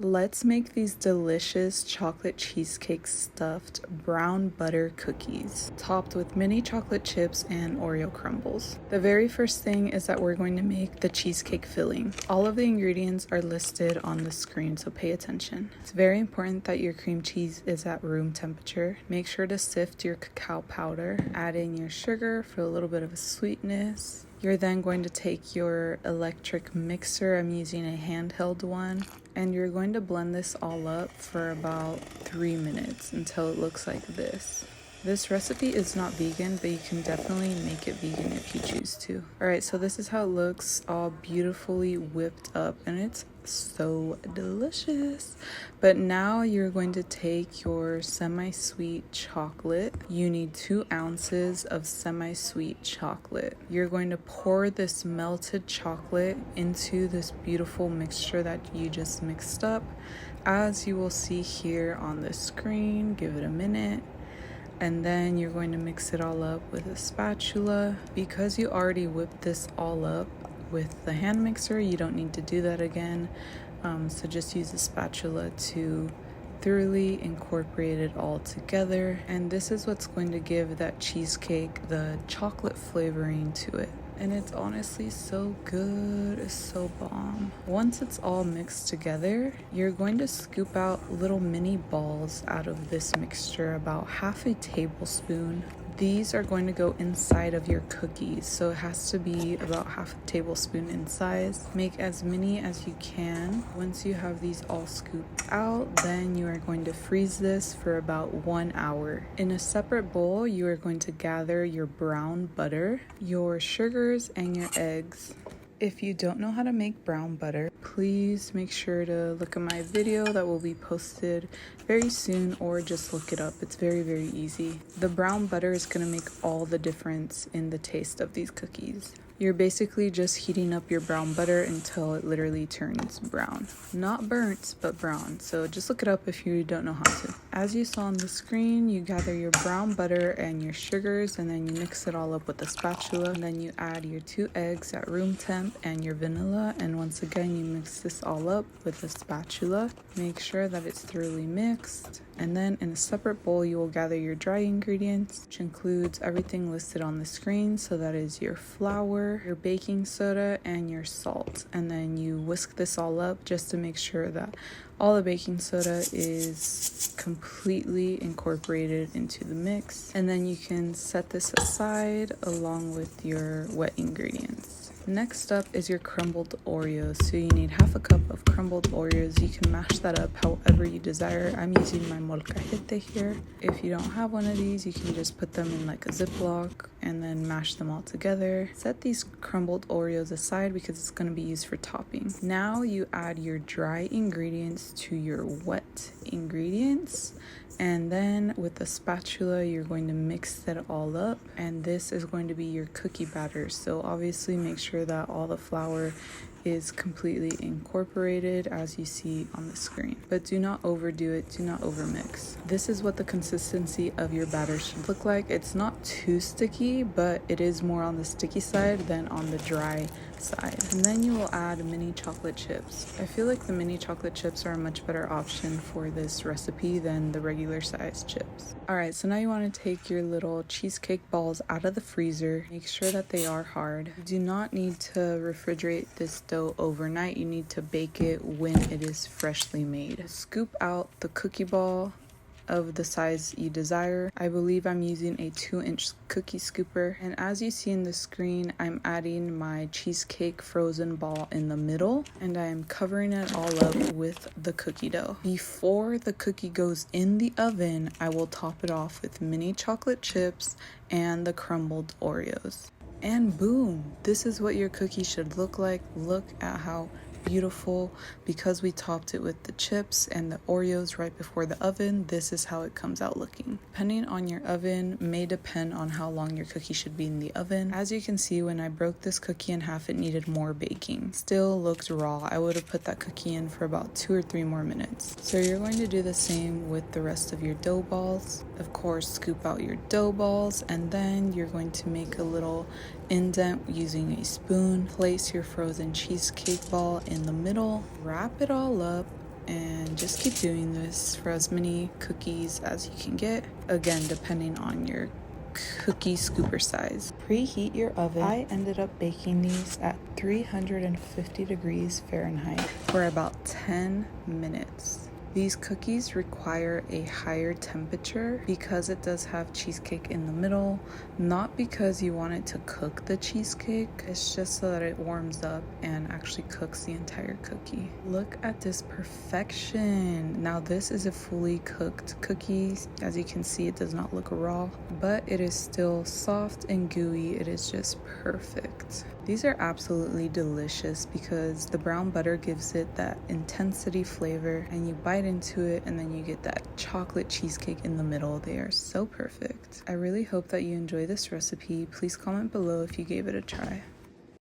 Let's make these delicious chocolate cheesecake stuffed brown butter cookies, topped with mini chocolate chips and Oreo crumbles. The very first thing is that we're going to make the cheesecake filling. All of the ingredients are listed on the screen, so pay attention. It's very important that your cream cheese is at room temperature. Make sure to sift your cacao powder, add in your sugar for a little bit of a sweetness. You're then going to take your electric mixer, I'm using a handheld one, and you're going to blend this all up for about 3 minutes until it looks like this. This recipe is not vegan, but you can definitely make it vegan if you choose to. Alright, so this is how it looks, all beautifully whipped up, and it's so delicious. But now you're going to take your semi-sweet chocolate. You need 2 ounces of semi-sweet chocolate. You're going to pour this melted chocolate into this beautiful mixture that you just mixed up, as you will see here on the screen. Give it a minute. And then you're going to mix it all up with a spatula. Because you already whipped this all up with the hand mixer, you don't need to do that again. So just use a spatula to thoroughly incorporate it all together. And this is what's going to give that cheesecake the chocolate flavoring to it. And it's honestly so good, it's so bomb. Once it's all mixed together, you're going to scoop out little mini balls out of this mixture, about half a tablespoon. These are going to go inside of your cookies, so it has to be about half a tablespoon in size. Make as many as you can. Once you have these all scooped out, then you are going to freeze this for about 1 hour. In a separate bowl, you are going to gather your brown butter, your sugars, and your eggs. If you don't know how to make brown butter, please make sure to look at my video that will be posted very soon, or just look it up. It's very, very easy. The brown butter is going to make all the difference in the taste of these cookies. You're basically just heating up your brown butter until it literally turns brown. Not burnt, but brown. So just look it up if you don't know how to. As you saw on the screen, you gather your brown butter and your sugars, and then you mix it all up with a spatula. And then you add your 2 eggs at room temp and your vanilla. And once again, you mix this all up with a spatula. Make sure that it's thoroughly mixed. And then in a separate bowl, you will gather your dry ingredients, which includes everything listed on the screen. So that is your flour, your baking soda, and your salt. And then you whisk this all up just to make sure that all the baking soda is completely incorporated into the mix. And then you can set this aside along with your wet ingredients. Next up is your crumbled Oreos. So you need half a cup of crumbled Oreos. You can mash that up however you desire. I'm using my molcajete here. If you don't have one of these, you can just put them in like a Ziploc and then mash them all together. Set these crumbled Oreos aside because it's going to be used for topping. Now you add your dry ingredients to your wet ingredients, and then with a spatula you're going to mix that all up, and this is going to be your cookie batter. So obviously make sure that all the flour is completely incorporated as you see on the screen, but do not overdo it, do not overmix. This is what the consistency of your batter should look like. It's not too sticky, but it is more on the sticky side than on the dry side. And then you will add mini chocolate chips. I feel like the mini chocolate chips are a much better option for this recipe than the regular size chips. Alright, so now you want to take your little cheesecake balls out of the freezer. Make sure that they are hard. You do not need to refrigerate this dough overnight. You need to bake it when it is freshly made. Scoop out the cookie ball of the size you desire. I believe I'm using a 2-inch cookie scooper, and as you see in the screen, I'm adding my cheesecake frozen ball in the middle, and I am covering it all up with the cookie dough. Before the cookie goes in the oven, I will top it off with mini chocolate chips and the crumbled Oreos. And boom, this is what your cookie should look like. Look at how beautiful. Because we topped it with the chips and the Oreos right before the oven, this is how it comes out looking. Depending on your oven may depend on how long your cookie should be in the oven. As you can see, when I broke this cookie in half, it needed more baking. Still looked raw. I would have put that cookie in for about 2 or 3 more minutes. So you're going to do the same with the rest of your dough balls. Of course, scoop out your dough balls, and then you're going to make a little indent using a spoon. Place your frozen cheesecake ball in the middle, wrap it all up, and just keep doing this for as many cookies as you can get, again depending on your cookie scooper size. Preheat your oven. I ended up baking these at 350 degrees Fahrenheit for about 10 minutes. These cookies require a higher temperature because it does have cheesecake in the middle, not because you want it to cook the cheesecake, it's just so that it warms up and actually cooks the entire cookie. Look at this perfection. Now this is a fully cooked cookie. As you can see, it does not look raw, but it is still soft and gooey. It is just perfect. These are absolutely delicious because the brown butter gives it that intensity flavor, and you bite into it and then you get that chocolate cheesecake in the middle. They are so perfect. I really hope that you enjoy this recipe. Please comment below if you gave it a try.